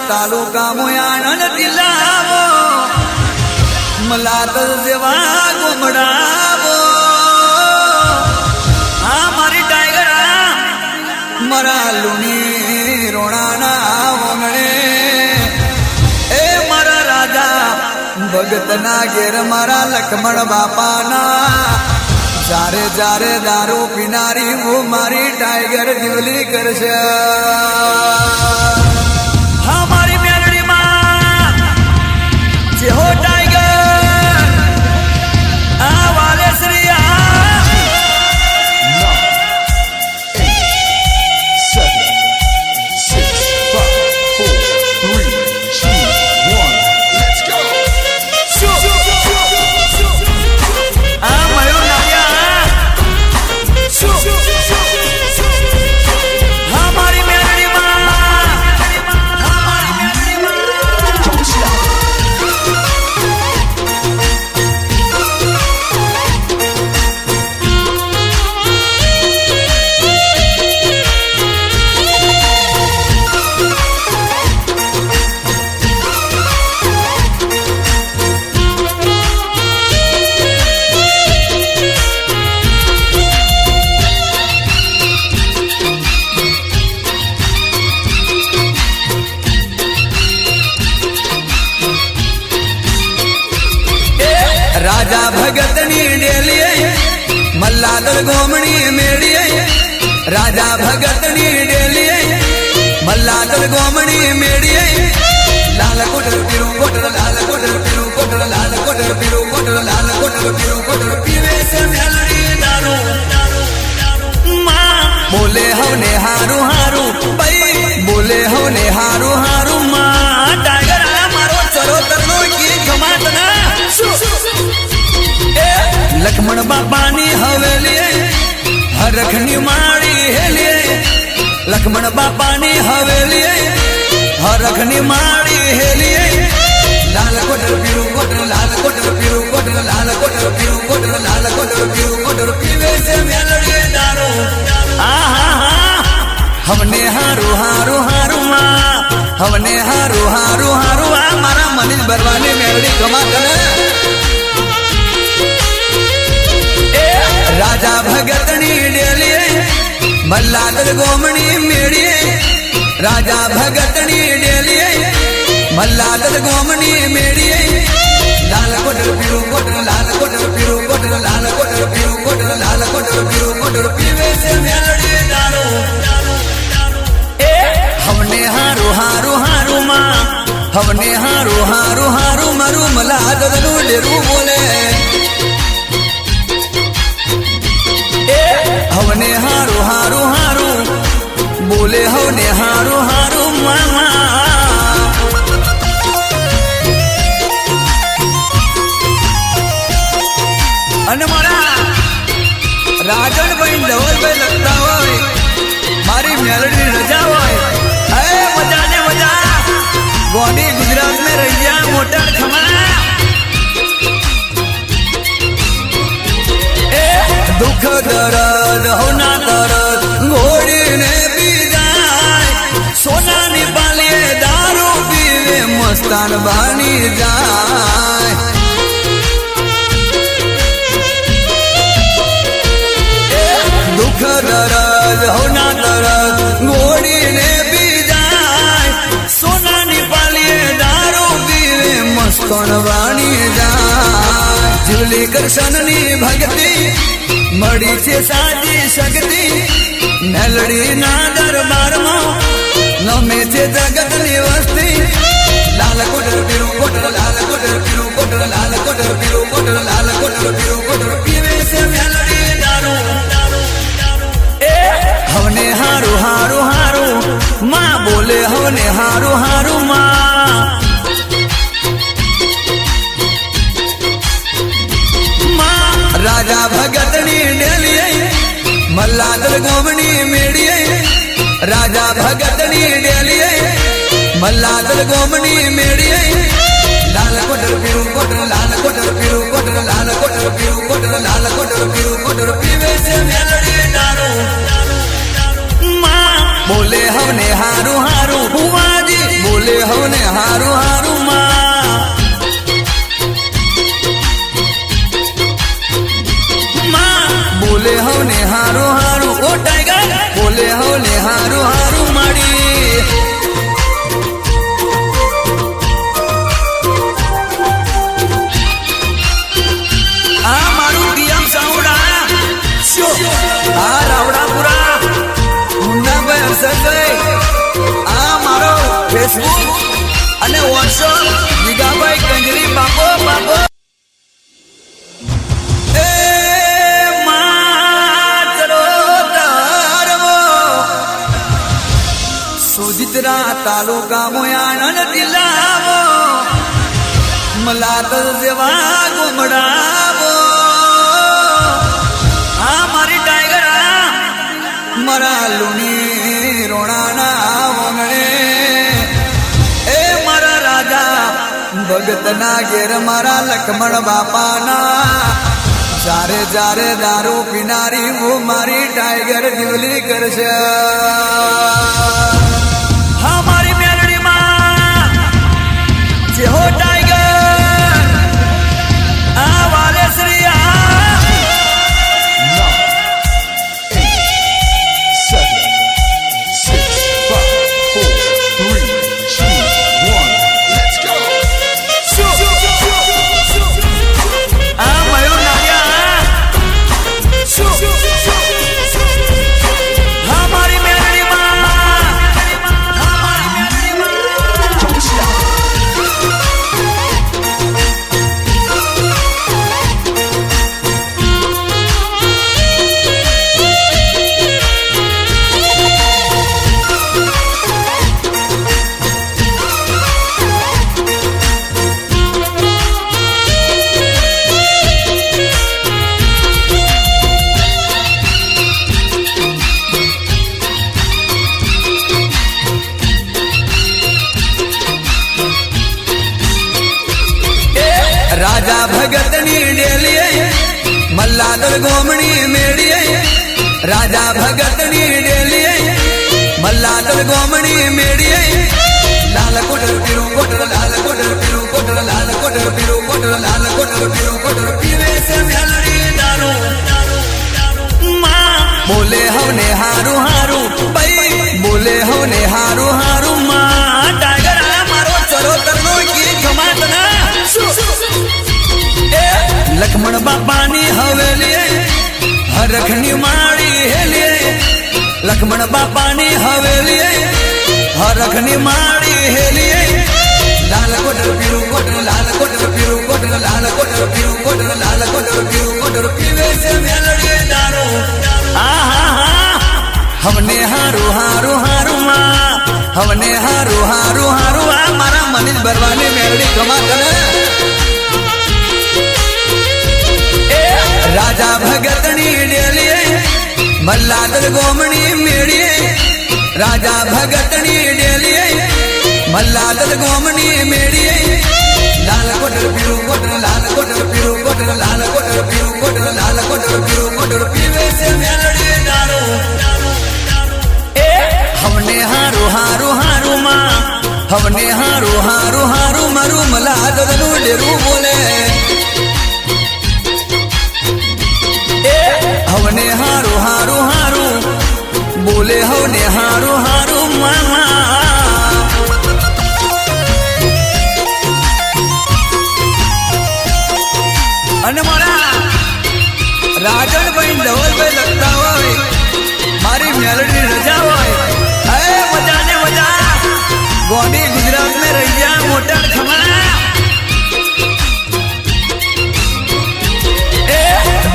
તાલુકા મોયાણન જિલ્લાવો મલાતલ જેવા ગોમડાવો આ મારી ટાઈગર મારા લુણી રોણાના વમણે એ મારા રાજા ભગતના ઘેર મારા લક્ષ્મણ બાપાના જારે જારે દારૂ પીનારી હું મારી ટાઈગર જીવલી કરશે હા મારી મેલડીમાં જેહો ટાઈગર આ વાલેશ્રી રાજા ભગતની ડેલીએ મલ્લાદર ગોમણી મેળીએ રાજા ભગતની ડેલીએ મલ્લાદર ગોમણી મેળીએ લાલ કોટર પીરું કોટર લાલ કોટર પીરું કોટર લાલ કોટર પીરું કોટર લાલ કોટર પીરું કોટર પીવે છે મેલડી દારૂ માં બોલે હવને હારું હારું ભાઈ બોલે હવને હારું હારું માં ટાઈગર મારો ચરોતરનો કી ગમાત ના લક્ષ્મણ બાપાની હવેલી હરખની માળી હેલી લક્ષ્મણ બાપાની હવેલી હરખની માળી હેલી લાલ કોટર પીરું કોટર લાલ કોટર પીરું કોટર લાલ કોટર પીરું કોટર લાલ કોટર પીરું કોટર પીવે છે મેલડી દારૂ હમને હારું હારું હારું માં હમને હારું હારું હારું આ મારા મનીષ બરવાની મેલડી ગમા કરે રાજા ભગતની ડેલીએ મલ્લાદર ગોમણી મેળીએ રાજા ભગતની ડેલીએ મલ્લાદર ગોમણી મેળીએ લાલ કોટર પીરું કોટર લાલ કોટર પીરું કોટર લાલ કોટર પીરું કોટર લાલ કોટર પીરું કોટર પીવે છે મેલડી દારૂ હમને હારું હારું હારું માં હમને હારું હારું હારું મારું મલ્લાદરનું ડેરું બોલે હવને હારું હારું હારું બોલે હવને હારું હારું મામા અને મારા રાજનભાઈ ધવલભાઈ લખતા હોય મારી મેલડી રજા હોય હે મજા ને મજા ગોડી ગુજરાત में रैया મોટર ખમા દુઃખ દરદ હોના દરદ ઘોડીને પી જાય સોનાની પાલીએ દારૂ પીવે મસ્તાન બની જાય દુઃખ દરદ હોના દરદ ઘોડીને પી જાય સોનાની પાલીએ દારૂ પીવે મસ્તાન બની જાય જીવલી કૃષ્ણની ભક્તિ મળી છે સાચી શક્તિ મેલડી ના દરબારમાં નમે છે જગતની વસ્તી લાલ કોટર પીરું કોટર લાલ કોટર પીરું કોટર લાલ કોટર પીરું કોટર લાલ કોટર પીરું કોટર પીવે છે મેલડી દારૂ હવને હારું હારું હારું માં બોલે હવને હારું હારું માં રાજા ભગતની ડેલીએ મલ્લાદર ગોમણી મેળીએ રાજા ભગતની ડેલીએ મલ્લાદર ગોમણી મેળીએ લાલ કોટર પીરું કોટર લાલ કોટર પીરું કોટર લાલ કોટર પીરું કોટર લાલ કોટર પીરું કોટર પીવે છે મેલડી દારૂ માં બોલે હવને હારું હારું ભુવાજી બોલે હવ હારું હારું ઓ ટાઈગર બોલે હો ને હારું હારું માડી આ મારું ડીએમ સાઉન્ડ આ રાવડાપુરા મુન્નાભાઈ હર્ષદભાઈ આ મારો ફેસબુક અને વોટ્સઅપ જીગાભાઈ કંજરી બાપો બાપો સોજિત્રા તાલુકા મોયાણન જિલ્લાવો મલાત જેવા ગુમડાવો આ મારી ટાઈગર મારા લુની રોણાના ઓંગણે એ મારા રાજા ભગતના ઘેર મારા લક્ષ્મણ બાપાના જારે જારે દારૂ પીનારી હું મારી ટાઈગર જીવલી કરશે હા મારી મેલડીમાં જે હો ટાઈગર આ વાલેશ્રી રાજા ભગતની ડેલીએ મલ્લાદર ગોમણી મેળીએ રાજા ભગતની ડેલીએ મલ્લાદર ગોમણી મેળીએ લાલ કોટર પીરું કોટર લાલ કોટર પીરું કોટર લાલ કોટર પીરું કોટર લાલ કોટર પીરું કોટર પીવે છે મેલડી દારૂ માં બોલે હવને હારું હારું ભાઈ બોલે હવને હારું હારું માં ટાઈગર મારો ચરોતરનો ગીત ગમાતના લક્ષ્મણ બાપાની હવેલી હરખની માળી હેલી લક્ષ્મણ બાપાની હવેલી હરખની માળી હેલી લાલ કોટર પીરું કોટર લાલ કોટર પીરું કોટર લાલ કોટર પીરું કોટર લાલ કોટર પીરું કોટર પીવે છે મેલડી દારૂ હમને હારું હારું હારું માં હમને હારું હારું હારું આ મારા મનીષ બરવાની મેલડી કમા કરે રાજા ભગતની ડેલીએ મલ્લાદર ગોમણી મેળીએ રાજા ભગતની ડેલીએ મલ્લાદર ગોમણી મેળીએ લાલ કોટર પીરું કોટર લાલ કોટર પીરું કોટર લાલ કોટર પીરું કોટર લાલ કોટર પીરું કોટર પીવે છે મેલડી દારૂ હમને હારું હારું હારું માં હમને હારું હારું હારું મારું મલ્લાદરનું ડેરું બોલે હવને હારું હારું હારું બોલે હવને હારું હારું મામા અને મારા રાજણભાઈ ધવલભાઈ લખતા હોય મારી મેલડી રજા હોય અરે મજા ને મજા ગોડી ગુજરાત ને રૈયા મોટા ખમા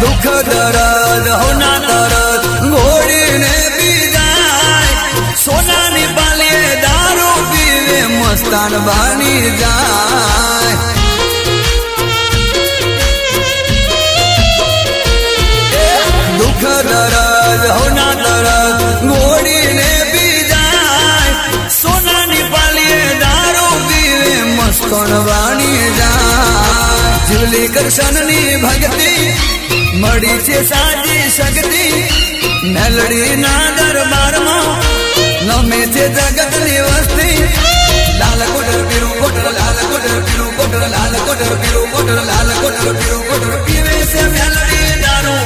દુઃખ દરદ હોના દરદ ઘોડીને પી જાય સોનાની પાલીએ દારૂ પીવે મસ્તાન બની જાય દુઃખ દરદ હોના દરદ ઘોડીને પી જાય સોનાની પાલીએ દારૂ પીવે મસ્તાન બની જાય જીવલી કૃષ્ણની ભક્તિ મળી છે સાજી શક્તિ મેલડી ના દરબારમાં નમે છે જગતની વસ્તી લાલ કોટર પીરું કોટર લાલ કોટર પીરું કોટર લાલ કોટર પીરું કોટર લાલ કોટર પીરું કોટર પીવે છે મેલડી દારૂ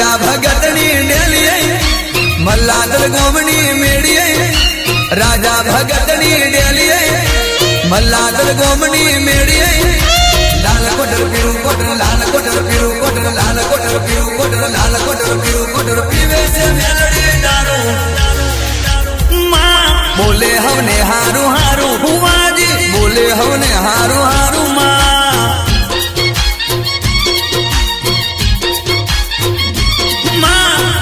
રાજા ભગતની ડેલીએ મલ્લાદલ ગોમની મેળીએ રાજા ભગતની ડેલીએ મલ્લાદલ ગોમની મેળીએ લાલ કોટર પીળું કોટર લાલ કોટર પીળું કોટર લાલ કોટર પીળું કોટર લાલ કોટર પીળું કોટર પીવે છે મેલડી દારૂ માં બોલે હવને હારું હારું ભુવાજી બોલે હવને હારું હારું માં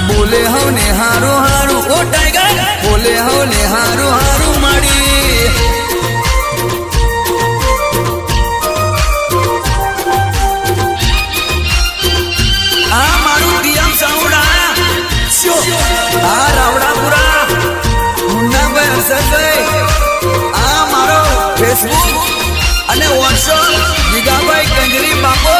બોલે હવને હારું હારું ઓ ટાઈગર બોલે હવને હારું હારું માડી આ મારું ડીએમ સાઉન્ડ આ રાવડાપુરા મુન્નાભાઈ હર્ષદભાઈ આ મારો ફેસબુક અને વોટ્સઅપ જીગાભાઈ કંજરી બાપો